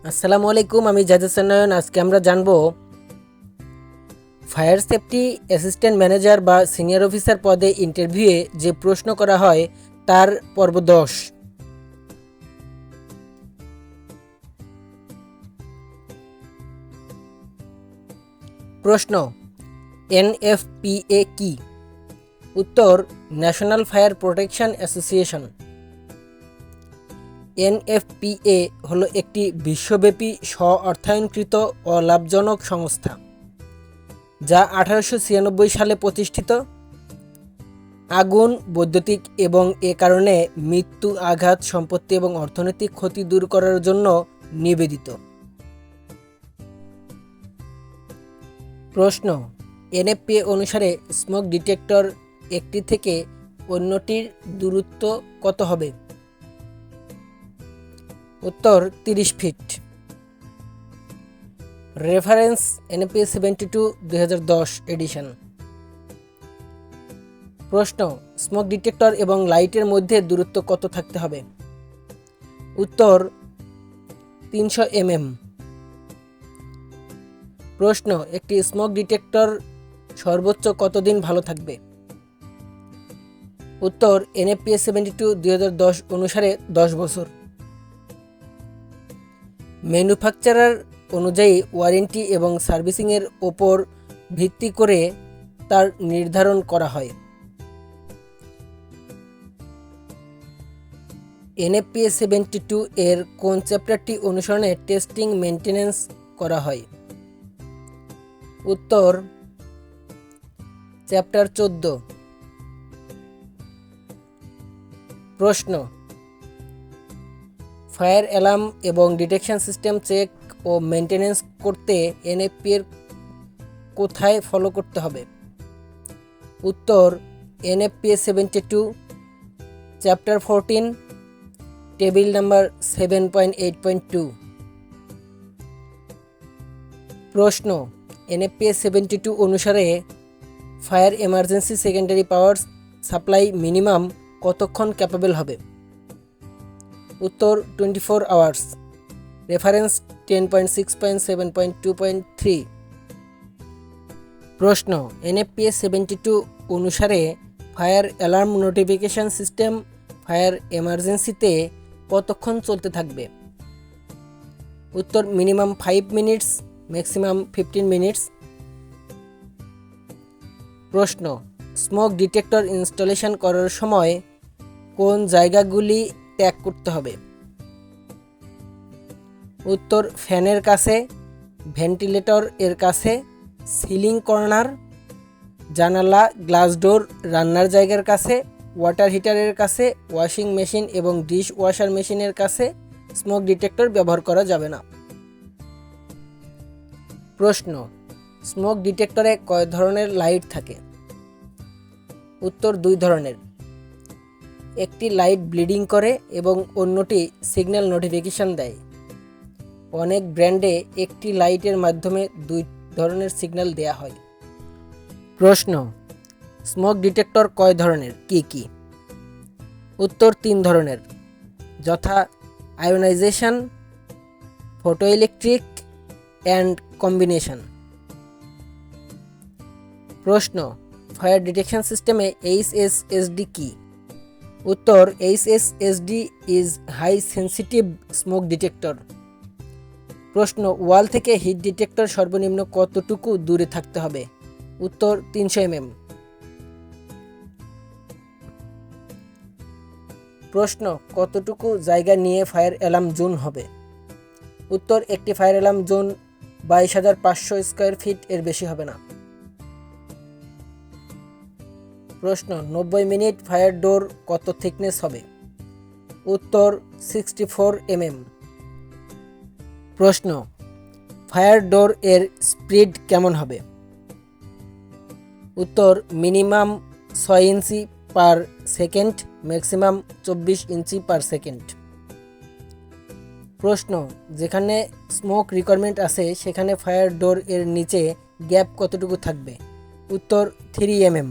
আসসালামু আলাইকুম, আমি জাজেসানয়ন। আজকে আমরা জানব ফায়ার সেফটি অ্যাসিস্ট্যান্ট ম্যানেজার বা সিনিয়র অফিসার পদে ইন্টারভিউয়ে যে প্রশ্ন করা হয় তার পর্ব 10। প্রশ্ন, এনএফপিএ কি? উত্তর, national fire protection association. NFPA হলো একটি বিশ্বব্যাপী স্ব-অর্থায়নকৃত ও লাভজনক সংস্থা যা 1896 সালে প্রতিষ্ঠিত। আগুন, বৈদ্যুতিক এবং এ কারণে মৃত্যু, আঘাত, সম্পত্তি এবং অর্থনৈতিক ক্ষতি দূর করার জন্য নিবেদিত। প্রশ্ন, এনএফপিএ অনুসারে স্মোক ডিটেক্টর একটি থেকে অন্যটির দূরত্ব কত হবে? উত্তর, 30 ফিট। Reference NFPA 72 2010 edition. প্রশ্ন, স্মোক ডিটেক্টর এবং লাইটের মধ্যে দূরত্ব কত থাকতে হবে? উত্তর, 300 mm। প্রশ্ন, একটি স্মোক ডিটেক্টর সর্বোচ্চ কতদিন ভালো থাকবে? উত্তর, এনএফপিএ 72 2010 অনুসারে 10 বছর। ম্যানুফ্যাকচারার অনুযায়ী ওয়ারেন্টি এবং সার্ভিসিংয়ের ওপর ভিত্তি করে তার নির্ধারণ করা হয়। এনএফপিএ 72 এর কোন চ্যাপ্টারটি অনুসরণে টেস্টিং মেইনটেনেন্স করা হয়? উত্তর, চ্যাপ্টার 14। প্রশ্ন, ফায়ার অ্যালার্ম এবং ডিটেকশন সিস্টেম চেক ও মেইনটেনেন্স করতে এনএফপিএর কোথায় ফলো করতে হবে? উত্তর, এনএফপিএ 72 চ্যাপ্টার 14 টেবিল নাম্বার 7.8.2। প্রশ্ন, এনএফপিএ 72 অনুসারে fire emergency secondary power supply minimum কতক্ষণ ক্যাপেবল হবে? উত্তর, 24 আওয়ার্স। রেফারেন্স 10.6.7.2.3। প্রশ্ন, এনএফপিএ 72 অনুসারে fire alarm notification system fire এমার্জেন্সিতে কতক্ষণ চলতে থাকবে? উত্তর, মিনিমাম 5 মিনিটস, ম্যাক্সিমাম 15 মিনিটস। প্রশ্ন, স্মোক ডিটেক্টর ইনস্টলেশন করার সময় কোন জায়গাগুলি ত্যাগ করতে হবে? উত্তর, ফ্যানের কাছে, ভেন্টিলেটর এর কাছে, সিলিং কর্নার, জানালা, গ্লাস ডোর, রান্নার জায়গার কাছে, ওয়াটার হিটারের কাছে, ওয়াশিং মেশিন এবং ডিশ ওয়াশার মেশিনের কাছে স্মোক ডিটেক্টর ব্যবহার করা যাবে না। প্রশ্ন, স্মোক ডিটেক্টরে কয় ধরনের লাইট থাকে? উত্তর, 2 ধরনের। একটি লাইট ব্লিডিং করে এবং অন্যটি সিগন্যাল নোটিফিকেশন দেয়। অনেক ব্র্যান্ডে একটি লাইটের মাধ্যমে 2 ধরনের সিগন্যাল দেয়া হয়। প্রশ্ন, স্মোক ডিটেক্টর কয় ধরনের, কি কি? উত্তর, 3 ধরনের, যথা আয়োনাইজেশন, ফটোইলেকট্রিক অ্যান্ড কম্বিনেশন। প্রশ্ন, ফায়ার ডিটেকশন সিস্টেমে HSSD কি? উত্তর, HSSD is high sensitive smoke detector. প্রশ্ন, ওয়াল থেকে হিট ডিটেক্টর সর্বনিম্ন কতটুকু দূরে থাকতে হবে? উত্তর, 300 mm। প্রশ্ন, কতটুকু জায়গা নিয়ে ফায়ার অ্যালার্ম জোন হবে? উত্তর, একটি fire alarm zone 22,500 square feet এর বেশি হবে না। প্রশ্ন, 90 মিনিট ফায়ার ডোর কত থিকনেস হবে? উত্তর, 64 mm। প্রশ্ন, ফায়ার ডোর এর স্পিড কেমন হবে? উত্তর, মিনিমাম 6 ইঞ্চি পার সেকেন্ড, ম্যাক্সিমাম 24 ইঞ্চি পার সেকেন্ড। প্রশ্ন, যেখানে স্মোক রিকোয়ারমেন্ট আছে সেখানে ফায়ার ডোর এর নিচে গ্যাপ কতটুকু থাকবে? উত্তর, 3 mm।